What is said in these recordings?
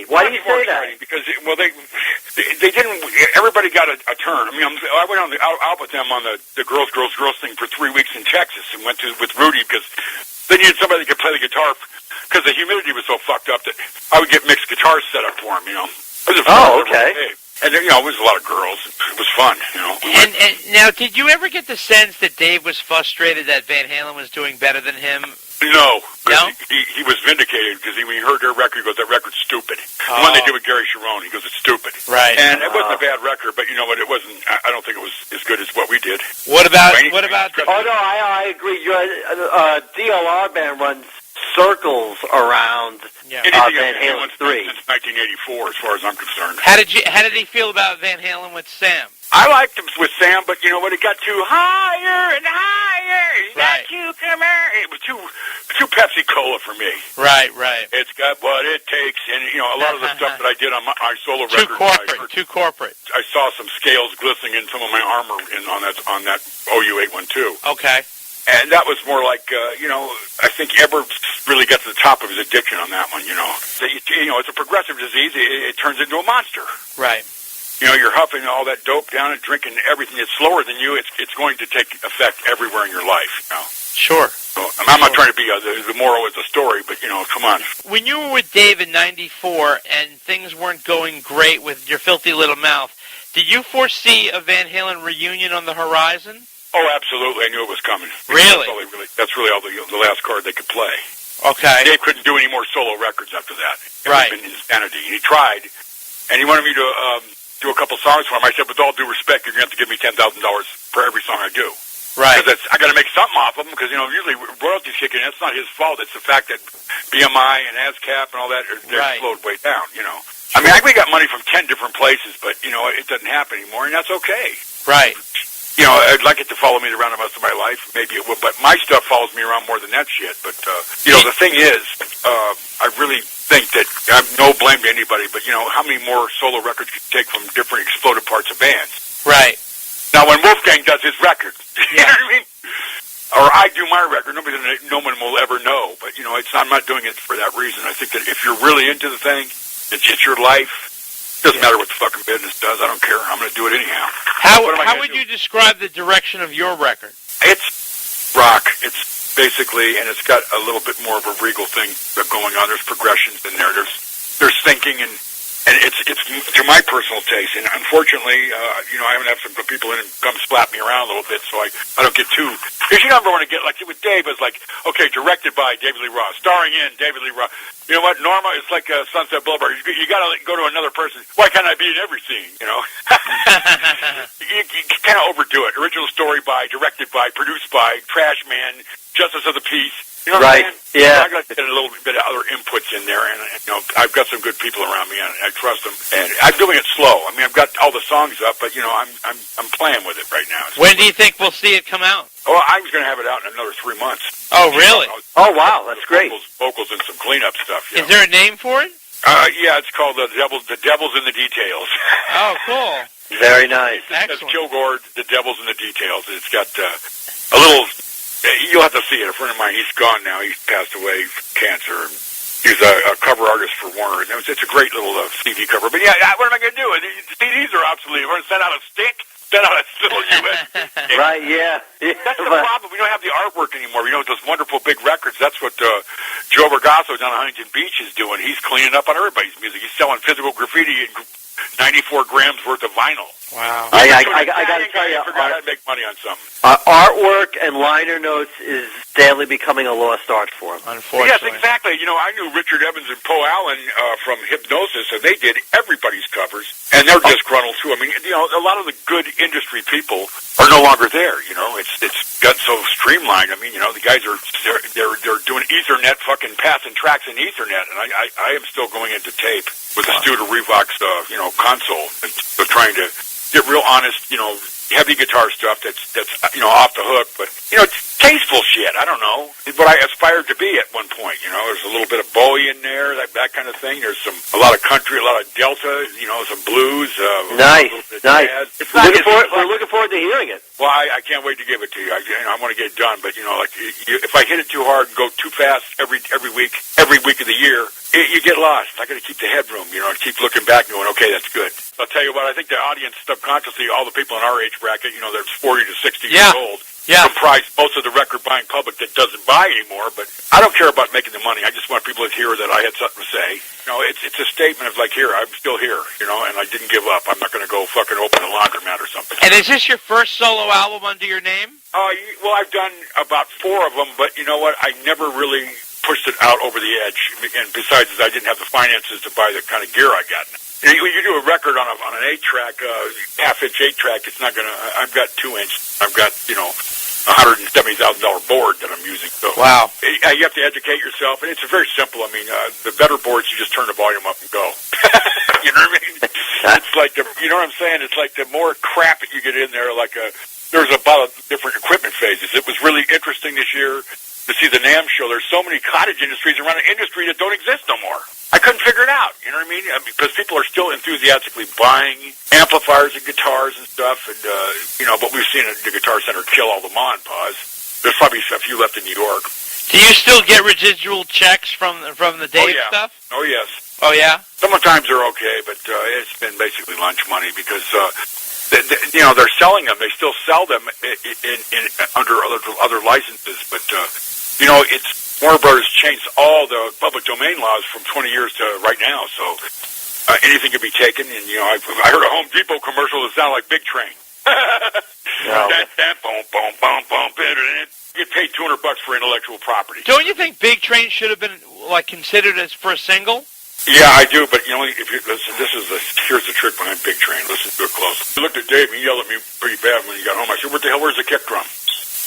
Really? Why do you say that? Because they didn't. Everybody got a turn. I mean, I went out with them on the girls thing for 3 weeks in Texas, and went with Rudy because they needed somebody that could play the guitar because the humidity was so fucked up that I would get mixed guitars set up for them. You know. It was okay. And you know, it was a lot of girls. It was fun. You know. And now, did you ever get the sense that Dave was frustrated that Van Halen was doing better than him? No. No? He was vindicated because when he heard their record, he goes, "That record's stupid." The one they did with Gary Sharon, he goes, "It's stupid." Right. And it wasn't a bad record, but you know what? It wasn't. I don't think it was as good as what we did. What about? Oh no, I agree. Your DLR band runs circles around Van Halen 3 since 1984, as far as I'm concerned. How did he feel about Van Halen with Sam? I liked him with Sam, but you know what? It got too higher and higher. It got too It was too Pepsi Cola for me. Right. It's got what it takes, and you know, a lot of the stuff that I did on my solo records. Too corporate. I saw some scales glistening in some of my armor on that OU-812. Okay. And that was more like, you know, I think Ebert really got to the top of his addiction on that one, you know. You know, it's a progressive disease. It turns into a monster. Right. You know, you're huffing all that dope down and drinking everything that's slower than you. It's going to take effect everywhere in your life, you know. Sure. So, I'm not trying to be the moral of the story, but, you know, come on. When you were with Dave in '94 and things weren't going great with Your Filthy Little Mouth, did you foresee a Van Halen reunion on the horizon? Oh, absolutely. I knew it was coming. Really? That's really all the last card they could play. Okay. Dave couldn't do any more solo records after that. Right. It was insanity. He tried, and he wanted me to do a couple songs for him. I said, with all due respect, you're going to have to give me $10,000 for every song I do. Right. Because I got to make something off of them, because, you know, usually royalties kick in. That's not his fault. It's the fact that BMI and ASCAP and all that, they're slowed way down, you know. I mean, we got money from 10 different places, but, you know, it doesn't happen anymore, and that's okay. Right. You know, I'd like it to follow me around the rest of my life. Maybe it will, but my stuff follows me around more than that shit. But, you know, the thing is, I really think that, I have no blame to anybody, but, you know, how many more solo records could you take from different exploded parts of bands? Right. Now, when Wolfgang does his record, you know what I mean? Or I do my record, no one will ever know. But, you know, I'm not doing it for that reason. I think that if you're really into the thing, it's your life. Doesn't matter what the fucking business does. I don't care. I'm going to do it anyhow. How would you describe the direction of your record? It's rock. It's basically, and it's got a little bit more of a regal thing going on. There's progressions in there. There's thinking, and it's to my personal taste. And unfortunately, you know, I haven't had some people in and come slap me around a little bit, so I don't get too. Because you never want to get like with Dave. It's like, okay, directed by David Lee Roth, starring in David Lee Roth. You know what, Norma? It's like Sunset Boulevard. You got to go to another person. Why can't I be in every scene? You know, you kind of overdo it. Original story by, directed by, produced by, Trash Man, Justice of the Peace. You know what I'm saying? Yeah. I got to get a little bit of other inputs in there, and you know, I've got some good people around me, and I trust them. And I'm doing it slow. I mean, I've got all the songs up, but you know, I'm playing with it right now. When do you think we'll see it come out? Oh, I was going to have it out in another 3 months. Oh, really? Oh, wow, that's great. Vocals and some cleanup stuff. Is there a name for it? Yeah, it's called The Devil's in the Details. Oh, cool. Very nice. It's Kilgore, The Devil's in the Details. It's got a little. You'll have to see it. A friend of mine, he's gone now. He's passed away from cancer. He's a cover artist for Warner. It's a great little CD cover. But yeah, what am I going to do? CDs are obsolete. We're going to send out a stick. Send out a little US. Right, yeah. That's the problem. We don't have the artwork anymore. You know, those wonderful big records. That's what Joe Bergasso down at Huntington Beach is doing. He's cleaning up on everybody's music. He's selling physical graffiti and 94 grams worth of vinyl. Wow. I got to tell you, I forgot how to make money on something. Artwork and liner notes is sadly becoming a lost art form. Unfortunately. Yes, exactly. You know, I knew Richard Evans and Poe Allen from Hypnosis, and they did everybody's covers, and they're disgruntled too. I mean, you know, a lot of the good industry people are no longer there. You know, it's got so streamlined. I mean, you know, the guys they're doing Ethernet, fucking passing tracks in Ethernet, and I am still going into tape with the Studer Revox, you know, console, so trying to get real honest, you know, heavy guitar stuff that's you know, off the hook, but you know, it's tasteful shit. I don't know what I aspired to be at one point. You know, there's a little bit of Bowie in there, that kind of thing. There's a lot of country, a lot of Delta, you know, some blues. Nice. It's not we're looking forward to hearing it. Well, I can't wait to give it to you. I want to get it done, but you know, like if I hit it too hard and go too fast every week of the year, you get lost. I got to keep the headroom, and keep looking back and going, okay, that's good. I'll tell you what, I think the audience subconsciously, all the people in our age bracket, that's 40 to 60 years old, comprise most of the record-buying public that doesn't buy anymore, but I don't care about making the money. I just want people to hear that I had something to say. It's a statement of, here, I'm still here, and I didn't give up. I'm not going to go fucking open a laundromat or something. And is this your first solo album under your name? Well, I've done about 4 of them, but you know what? I never really pushed it out over the edge, and besides, I didn't have the finances to buy the kind of gear I got. When you do a record on an 8-track, half-inch 8-track, it's not going to. I've got 2-inch. I've got $170,000 board that I'm using. So wow. You have to educate yourself, and it's very simple. I mean, the better boards, you just turn the volume up and go. You know what I mean? It's like you know what I'm saying? It's like the more crap that you get in there, there's about different equipment phases. It was really interesting this year to see the NAMM show. There's so many cottage industries around an industry that don't exist no more. I couldn't figure it out, you know what I mean? Because people are still enthusiastically buying amplifiers and guitars and stuff, and, but we've seen the Guitar Center kill all the ma and pas. There's probably a few left in New York. Do you still get residual checks from the Dave stuff? Oh, yes. Oh, yeah? Sometimes they're okay, but it's been basically lunch money because, they're selling them. They still sell them in under other licenses, but, it's Warner Brothers changed all the public domain laws from 20 years to right now, so anything can be taken. And I heard a Home Depot commercial that sounded like Big Train. You get paid $200 for intellectual property. Don't you think Big Train should have been considered as for a single? Yeah, I do, but if you listen, here's the trick behind Big Train. Listen to it close. I looked at Dave and he yelled at me pretty bad when he got home. I said, "What the hell? Where's the kick drum?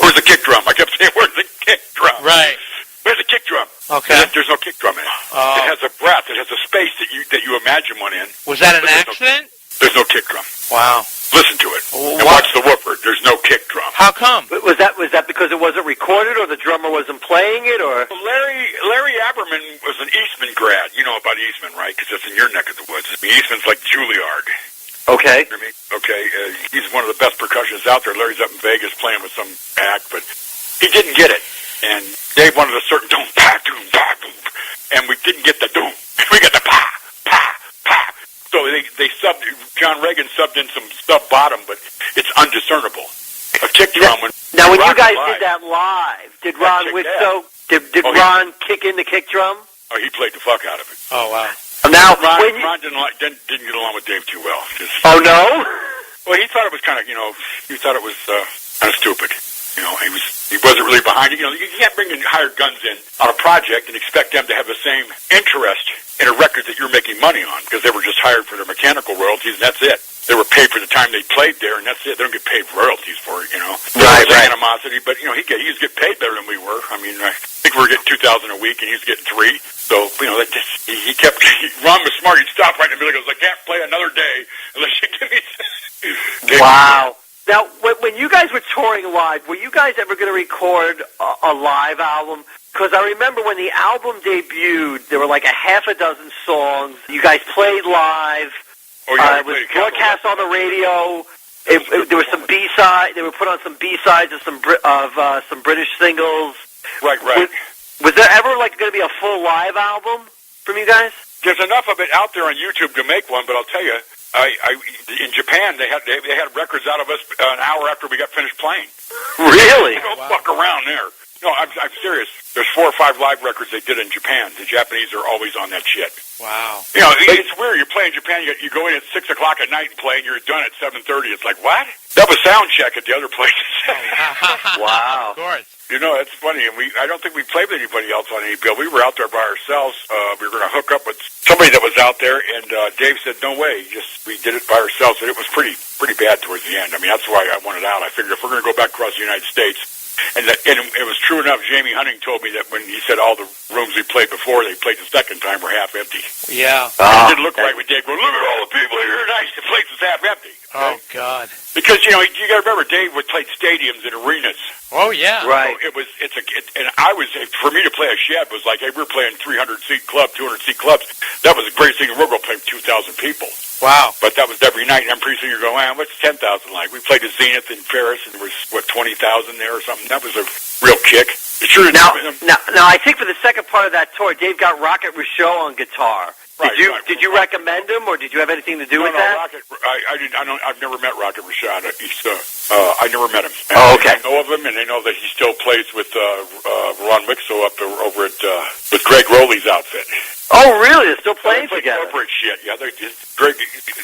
Where's the kick drum?" I kept saying, "Where's the kick drum?" Right. Where's the kick drum? Okay. There's no kick drum in it. It has a breath. It has a space that you imagine one in. Was that an accident? There's no kick drum. Wow. Listen to it. And watch the woofer. There's no kick drum. How come? Was that because it wasn't recorded, or the drummer wasn't playing it, or? Larry Aberman was an Eastman grad. You know about Eastman, right? Because it's in your neck of the woods. Eastman's like Juilliard. Okay. He's one of the best percussionists out there. Larry's up in Vegas playing with some act, but he didn't get it. And Dave wanted a certain doom, pa, doom, pa, doom, and we didn't get the doom. We got the pa, pa, pa. So they subbed. John Reagan subbed in some sub bottom, but it's undiscernible. A kick drum. Now, when you guys did that live, did Ron Witso? Did Ron kick in the kick drum? Oh, he played the fuck out of it. Oh wow. Now, Ron didn't get along with Dave too well. Oh no. Well, he thought it was kind of he thought it was kind of stupid. He wasn't really behind it. You can't bring in hired guns in on a project and expect them to have the same interest in a record that you're making money on because they were just hired for their mechanical royalties and that's it. They were paid for the time they played there and that's it. They don't get paid royalties for it, Right. Animosity, but he was getting paid better than we were. I mean, I think we were getting $2,000 a week and he was getting $3,000. So he kept. Ron was smart. He'd stop right in the middle. He goes, "I can't play another day unless you give me." Wow. Now, when you guys were touring live, were you guys ever going to record a live album? Because I remember when the album debuted, there were like a half a dozen songs. You guys played live. Oh, yeah, it was broadcast on the radio. There were some B-sides. They were put on some B-sides of some British singles. Right. Was there ever going to be a full live album from you guys? There's enough of it out there on YouTube to make one, but I'll tell you, in Japan they had records out of us an hour after we got finished playing. Really? Don't fuck around there. No, I'm serious. There's 4 or 5 live records they did in Japan. The Japanese are always on that shit. Wow. It's weird. You play in Japan, you go in at 6 o'clock at night and play, and you're done at 7:30. It's like, what? That was sound check at the other places. Wow. Of course. It's funny, and I don't think we played with anybody else on any bill. We were out there by ourselves. We were going to hook up with somebody that was out there, and Dave said, "No way." We did it by ourselves, and it was pretty bad towards the end. I mean, that's why I wanted out. I figured if we're going to go back across the United States, and it was true enough. Jamie Hunting told me that when he said all the rooms we played before they played the second time were half empty. Yeah. It didn't look right with Dave going, "Look at all the people here tonight. The place is half empty." Oh God. Because, you got to remember, Dave would play stadiums and arenas. Oh, yeah. Right. So for me to play a shed was like, hey, we're playing 300-seat club, 200-seat clubs. That was the greatest thing in the world, playing 2,000 people. Wow. But that was every night, and I'm pretty soon you're going, what's 10,000 like? We played the Zenith in Paris, and there was, 20,000 there or something? That was a real kick. Now, I think for the second part of that tour, Dave got Rocket Rochelle on guitar. Did you recommend him, or did you have anything to do with that? Rocket. I've never met Rocket Rashad. I never met him. Okay. I know of him, and I know that he still plays with Ron Wixow up over at with Greg Rowley's outfit. Oh, really? They're still playing together. Corporate shit. Yeah, Greg.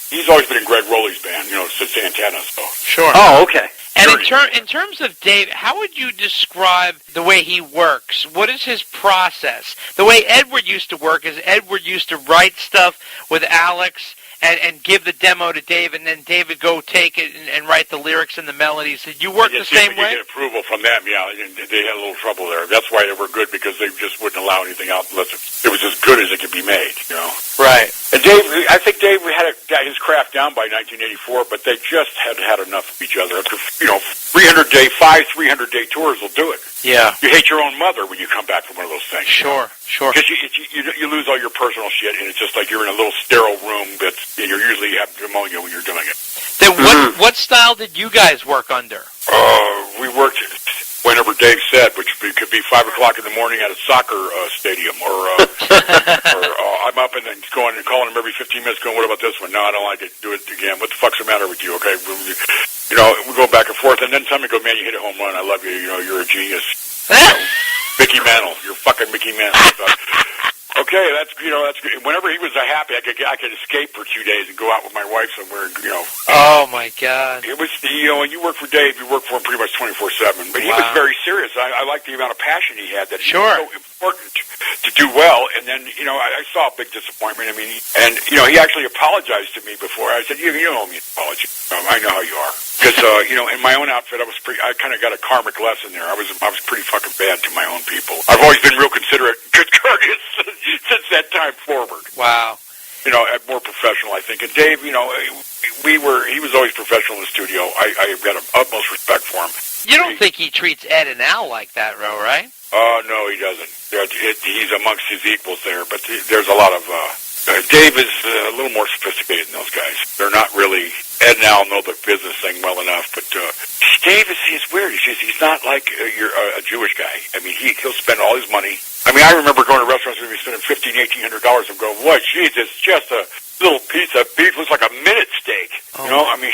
He's always been in Greg Rowley's band, since Santana. So. Sure. Oh, okay. And in terms of Dave, how would you describe the way he works? What is his process? The way Edward used to work is Edward used to write stuff with Alex and give the demo to Dave, and then Dave would go take it and write the lyrics and the melodies. Did you work the same way? You get approval from them, yeah. They had a little trouble there. That's why they were good, because they just wouldn't allow anything out unless it was as good as it could be made, Right. And Dave, I think Dave got his craft down by 1984, but they just had enough of each other. After 300-day tours will do it. Yeah. You hate your own mother when you come back from one of those things. Sure. Because you lose all your personal shit, and it's just like you're in a little sterile room and you're usually having pneumonia when you're doing it. Then what style did you guys work under? We worked whenever Dave said, which could be 5 o'clock in the morning at a soccer stadium, or I'm up and then going and calling him every 15 minutes, going, "What about this one? No, I don't like it. Do it again. What the fuck's the matter with you? Okay, we go back and forth, and then somebody goes, "Man, you hit a home run. I love you. You're a genius." Mickey Mantle, you're fucking Mickey Mantle. Okay, that's good. Whenever he was happy, I could escape for 2 days and go out with my wife somewhere. Oh my God! It was when you work for Dave, you work for him pretty much 24/7. But he was very serious. I liked the amount of passion he had. That he was so important to do well. And then I saw a big disappointment. I mean, he actually apologized to me before. I said, "You owe me an apology. I know how you are." Because in my own outfit, I kind of got a karmic lesson there. I was pretty fucking bad to my own people. I've always been real considerate, good courteous since that time forward. Wow. More professional, I think. And Dave, he was always professional in the studio. I got utmost respect for him. You don't think he treats Ed and Al like that, though, right? No, he doesn't. He's amongst his equals there, but there's a lot of. Dave is a little more sophisticated than those guys. They're not really. Ed and Al know the business thing well enough, but Dave is weird. He's not like a Jewish guy. I mean, he'll spend all his money. I mean, I remember going to restaurants and spending $1,500-$1,800 and going, "What? Jeez, it's just a little piece of beef. Looks like a minute steak." Oh. I mean,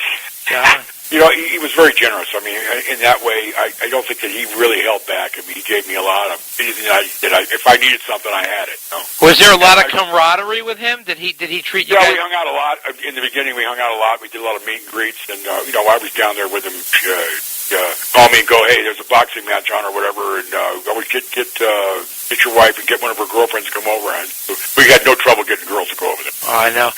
God. he was very generous. I mean, in that way, I don't think that he really held back. I mean, he gave me a lot of anything if I needed something, I had it. Was there a lot of camaraderie with him? Did he treat you guys? Yeah, we hung out a lot. In the beginning, we hung out a lot. We did a lot of meet and greets, and I was down there with him. Call me and go, "Hey, there's a boxing match on," or whatever, and always get your wife and get one of her girlfriends to come over. And we had no trouble getting girls to go over there. Oh, I know.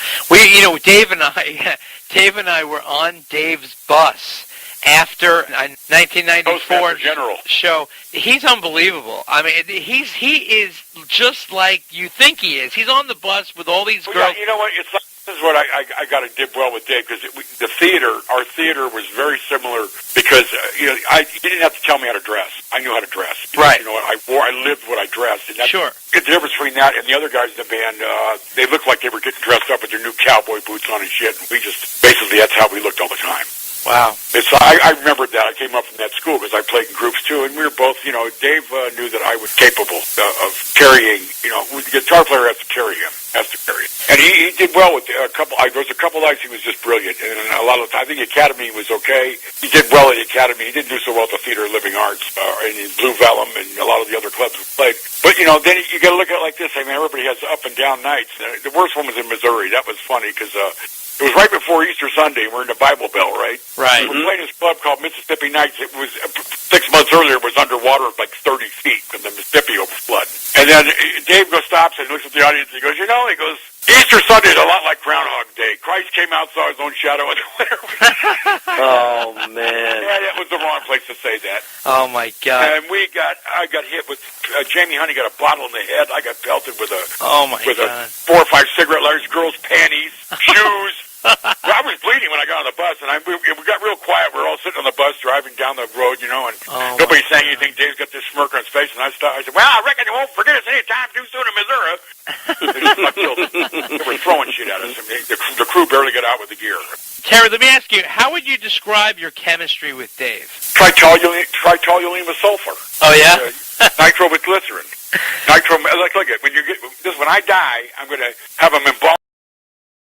Dave and I were on Dave's bus after a 1994 show. He's unbelievable. I mean, he is just like you think he is. He's on the bus with all these girls. Yeah, you know what? This is what I got to did well with Dave, because our theater was very similar, because he didn't have to tell me how to dress. I knew how to dress. Right. I lived what I dressed. And that's sure. The difference between that and the other guys in the band, they looked like they were getting dressed up with their new cowboy boots on and shit, and we just basically that's how we looked all the time. Wow. I remembered that. I came up from that school because I played in groups too, and we were both, Dave knew that I was capable of carrying, the guitar player has to carry him, And he did well with a couple, there was a couple nights he was just brilliant, and a lot of the time, I think the Academy was okay. He did well at the Academy. He didn't do so well at the Theater of Living Arts, and in Blue Vellum, and a lot of the other clubs we played. But, then you gotta look at it like this. I mean, everybody has up and down nights. The worst one was in Missouri. That was funny, because, it was right before Easter Sunday. We're in the Bible Belt, right? Right. We're playing this club called Mississippi Nights. It was 6 months earlier. It was underwater like 30 feet from the Mississippi overflood. And then Dave stops and looks at the audience. And he goes, Easter Sunday is a lot like Groundhog Day. Christ came out, saw his own shadow in the winter. Oh man! Yeah, that was the wrong place to say that. Oh my God! And I got hit with Jamie Honey got a bottle in the head. I got pelted with a 4 or 5 cigarette lighters, girls' panties, shoes. I was bleeding when I got on the bus, and we got real quiet driving down the road, and nobody's saying anything. Dave's got this smirk on his face, and I said, well, I reckon you won't forget us anytime too soon in Missouri. They were throwing shit at us. I mean, the crew barely got out with the gear. Terry, let me ask you, how would you describe your chemistry with Dave? Tritoluene with sulfur. Oh, yeah? Nitro with glycerin. Look at when you get this. When I die, I'm going to have them embalmed